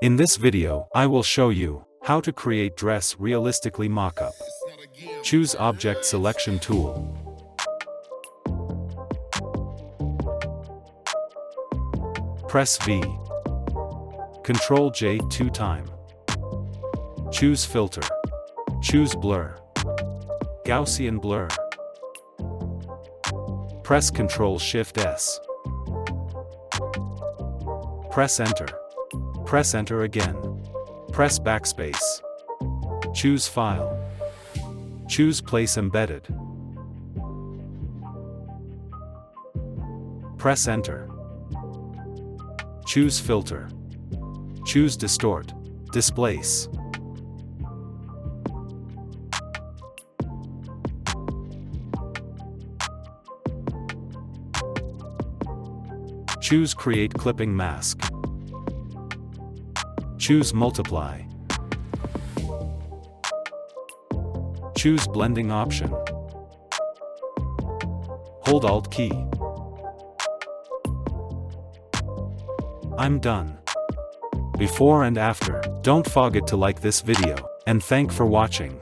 In this video, I will show you how to create dress realistically mockup. Choose Object Selection tool. Press V. Ctrl J 2 time. Choose Filter. Choose Blur. Gaussian Blur. Press Ctrl Shift S. Press Enter. Press Enter again. Press Backspace. Choose File. Choose Place Embedded. Press Enter. Choose Filter. Choose Distort, Displace. Choose Create Clipping Mask. Choose Multiply. Choose Blending option. Hold Alt key. I'm done. Before and after. Don't forget to like this video, and thank for watching.